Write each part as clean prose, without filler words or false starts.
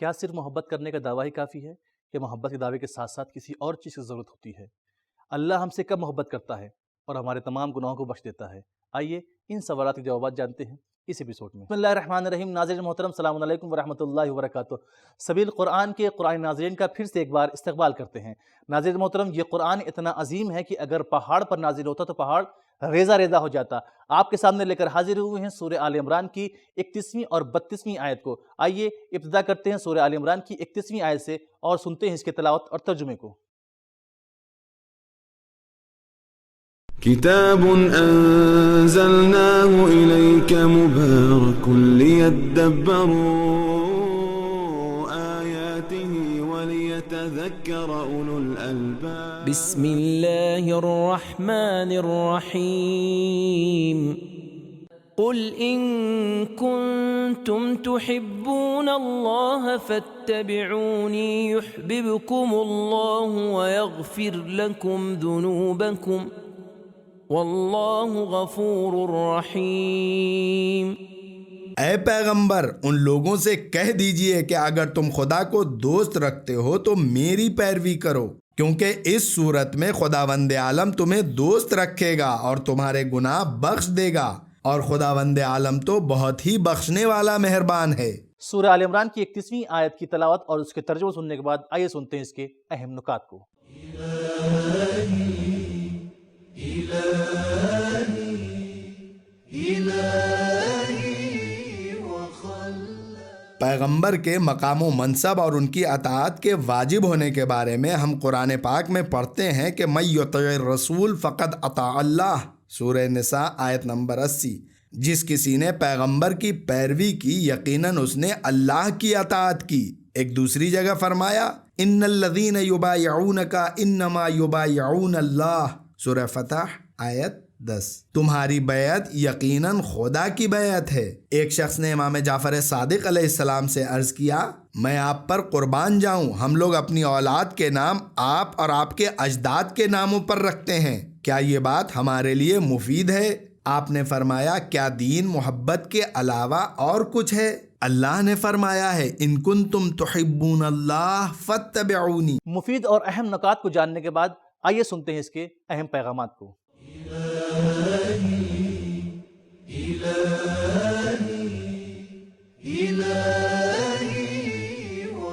کیا صرف محبت کرنے کا دعویٰ ہی کافی ہے کہ محبت کے دعوے کے ساتھ ساتھ کسی اور چیز کی ضرورت ہوتی ہے؟ اللہ ہم سے کب محبت کرتا ہے اور ہمارے تمام گناہوں کو بخش دیتا ہے؟ آئیے ان سوالات کے جوابات جانتے ہیں اس ایپیسوڈ میں۔ بسم اللہ الرحمن الرحیم۔ ناظرین محترم، السلام علیکم ورحمۃ اللہ وبرکاتہ۔ سبیل قرآن کے قرآن ناظرین کا پھر سے ایک بار استقبال کرتے ہیں۔ ناظرین محترم، یہ قرآن اتنا عظیم ہے کہ اگر پہاڑ پر نازل ہوتا تو پہاڑ ریزہ ریزہ ہو جاتا۔ آپ کے سامنے لے کر حاضر ہوئے ہیں سورہ آل عمران کی 31ویں اور 32ویں آیت کو۔ آئیے ابتدا کرتے ہیں سورہ آل عمران کی 31ویں آیت سے اور سنتے ہیں اس کے تلاوت اور ترجمے کو۔ كتاب أنزلناه إليك مبارك ليدبروا آياته وليتذكر أولو الألباب بسم الله الرحمن الرحيم قل إن كنتم تحبون الله فاتبعوني يحببكم الله ويغفر لكم ذنوبكم واللہ غفور رحیم۔ اے پیغمبر، ان لوگوں سے کہہ دیجئے کہ اگر تم خدا کو دوست رکھتے ہو تو میری پیروی کرو، کیونکہ اس صورت میں خداوند عالم تمہیں دوست رکھے گا اور تمہارے گناہ بخش دے گا، اور خداوند عالم تو بہت ہی بخشنے والا مہربان ہے۔ سورہ آل عمران کی 31ویں آیت کی تلاوت اور اس کے ترجمہ سننے کے بعد آئیے سنتے ہیں اس کے اہم نکات کو۔ پیغمبر کے مقام و منصب اور ان کی اطاعت کے واجب ہونے کے بارے میں ہم قرآن پاک میں پڑھتے ہیں کہ من یطع الرسول فقد اطاع اللہ، سورہ نساء آیت نمبر 80۔ جس کسی نے پیغمبر کی پیروی کی یقیناً اس نے اللہ کی اطاعت کی۔ ایک دوسری جگہ فرمایا ان الذین یبایعونک انما یبایعون اللہ، سورہ فتح آیت 10۔ تمہاری بیعت یقیناً خدا کی بیعت ہے۔ ایک شخص نے امام جعفر صادق علیہ السلام سے عرض کیا، میں آپ پر قربان جاؤں، ہم لوگ اپنی اولاد کے نام آپ اور آپ کے اجداد کے ناموں پر رکھتے ہیں، کیا یہ بات ہمارے لیے مفید ہے؟ آپ نے فرمایا، کیا دین محبت کے علاوہ اور کچھ ہے؟ اللہ نے فرمایا ہے ان کنتم تحبون اللہ فاتبعونی۔ مفید اور اہم نکات کو جاننے کے بعد آئیے سنتے ہیں اس کے اہم پیغامات کو۔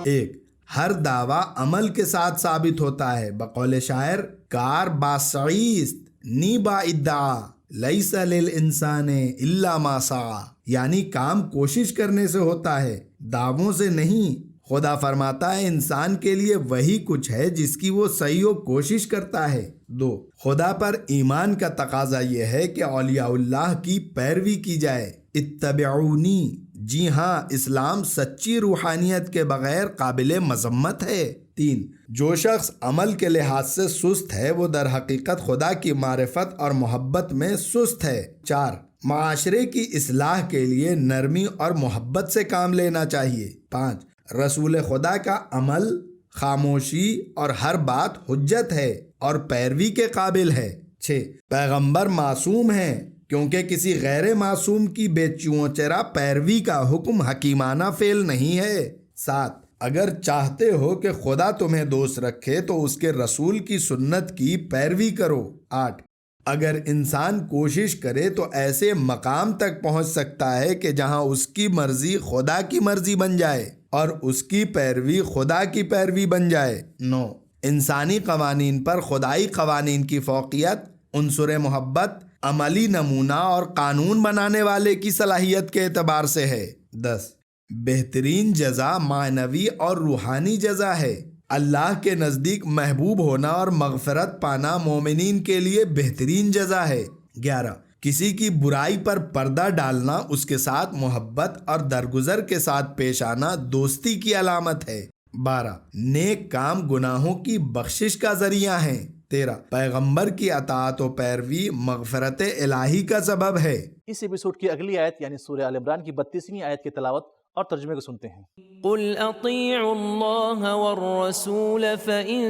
ایک، ہر دعویٰ عمل کے ساتھ ثابت ہوتا ہے۔ بقول شاعر، کار با سعیست نی با ادعا لیس للانسان الا ما سعی، یعنی کام کوشش کرنے سے ہوتا ہے، دعووں سے نہیں۔ خدا فرماتا ہے انسان کے لیے وہی کچھ ہے جس کی وہ سعی و کوشش کرتا ہے۔ دو، خدا پر ایمان کا تقاضا یہ ہے کہ اولیاء اللہ کی پیروی کی جائے۔ اتبعونی، جی ہاں، اسلام سچی روحانیت کے بغیر قابل مذمت ہے۔ تین، جو شخص عمل کے لحاظ سے سست ہے وہ در حقیقت خدا کی معرفت اور محبت میں سست ہے۔ چار، معاشرے کی اصلاح کے لیے نرمی اور محبت سے کام لینا چاہیے۔ پانچ، رسول خدا کا عمل، خاموشی اور ہر بات حجت ہے اور پیروی کے قابل ہے۔ 6، پیغمبر معصوم ہیں کیونکہ کسی غیر معصوم کی بے چوں چرا پیروی کا حکم حکیمانہ فعل نہیں ہے۔ 7، اگر چاہتے ہو کہ خدا تمہیں دوست رکھے تو اس کے رسول کی سنت کی پیروی کرو۔ 8، اگر انسان کوشش کرے تو ایسے مقام تک پہنچ سکتا ہے کہ جہاں اس کی مرضی خدا کی مرضی بن جائے اور اس کی پیروی خدا کی پیروی بن جائے۔ 9، انسانی قوانین پر خدائی قوانین کی فوقیت عنصر محبت، عملی نمونہ اور قانون بنانے والے کی صلاحیت کے اعتبار سے ہے۔ 10، بہترین جزا معنوی اور روحانی جزا ہے۔ اللہ کے نزدیک محبوب ہونا اور مغفرت پانا مومنین کے لیے بہترین جزا ہے۔ 11، کسی کی برائی پر پردہ ڈالنا، اس کے ساتھ محبت اور درگزر کے ساتھ پیش آنا دوستی کی علامت ہے۔ 12، نیک کام گناہوں کی بخشش کا ذریعہ ہیں۔ 13، پیغمبر کی اطاعت و پیروی مغفرت الہی کا سبب ہے۔ اس ایپیسوڈ کی اگلی آیت یعنی سورہ آل عمران کی 32ویں آیت کی تلاوت اور ترجمے کو سنتے ہیں۔ قل اطیعوا اللہ والرسول فإن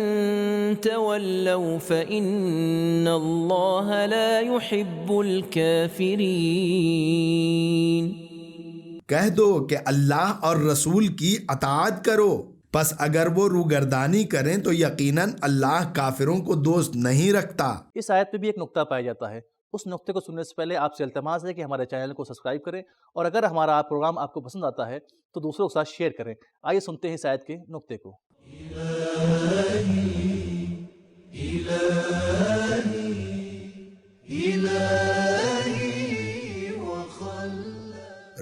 تولوا فإن اللہ لا يحب الكافرین۔ کہہ دو کہ اللہ اور رسول کی اطاعت کرو، پس اگر وہ روگردانی کریں تو یقیناً اللہ کافروں کو دوست نہیں رکھتا۔ اس آیت میں بھی ایک نقطہ پایا جاتا ہے، اس نقطے کو سننے سے پہلے آپ سے التماس ہے کہ ہمارے چینل کو سبسکرائب کریں، اور اگر ہمارا پروگرام آپ کو پسند آتا ہے تو دوسروں کے ساتھ شیئر کریں۔ آئیے سنتے ہیں اس آیت کے نقطے کو۔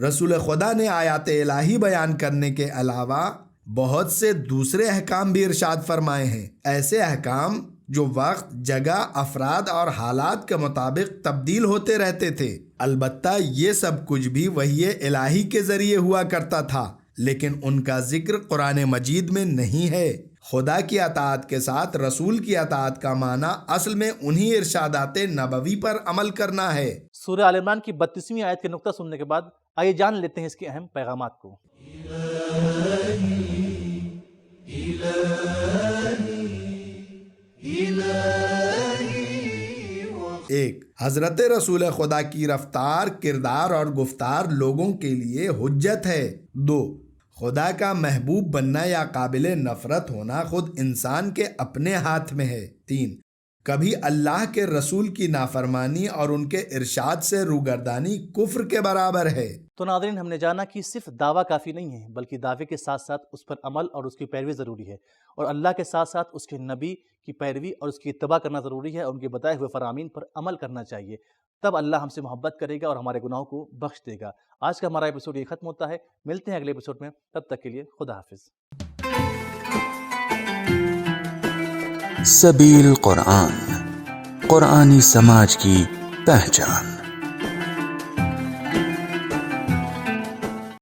رسول خدا نے آیات الہی بیان کرنے کے علاوہ بہت سے دوسرے احکام بھی ارشاد فرمائے ہیں، ایسے احکام جو وقت، جگہ، افراد اور حالات کے مطابق تبدیل ہوتے رہتے تھے۔ البتہ یہ سب کچھ بھی وحی الہی کے ذریعے ہوا کرتا تھا، لیکن ان کا ذکر قرآن مجید میں نہیں ہے۔ خدا کی اطاعت کے ساتھ رسول کی اطاعت کا معنی اصل میں انہی ارشادات نبوی پر عمل کرنا ہے۔ سورہ آل عمران کی 32ویں آیت کے نقطہ سننے کے بعد آئیے جان لیتے ہیں اس کے اہم پیغامات کو۔ ایک، حضرت رسول خدا کی رفتار، کردار اور گفتار لوگوں کے لیے حجت ہے۔ دو، خدا کا محبوب بننا یا قابل نفرت ہونا خود انسان کے اپنے ہاتھ میں ہے۔ تین، کبھی اللہ کے رسول کی نافرمانی اور ان کے ارشاد سے روگردانی کفر کے برابر ہے۔ تو ناظرین، ہم نے جانا کہ صرف دعویٰ کافی نہیں ہے، بلکہ دعوے کے ساتھ ساتھ اس پر عمل اور اس کی پیروی ضروری ہے، اور اللہ کے ساتھ ساتھ اس کے نبی کی پیروی اور اس کی اتباع کرنا ضروری ہے، اور ان کے بتائے ہوئے فرامین پر عمل کرنا چاہیے۔ تب اللہ ہم سے محبت کرے گا اور ہمارے گناہوں کو بخش دے گا۔ آج کا ہمارا ایپیسوڈ یہ ختم ہوتا ہے، ملتے ہیں اگلے ایپیسوڈ میں، تب تک کے لیے خدا حافظ۔ سبیل قرآن، قرآنی سماج کی پہچان۔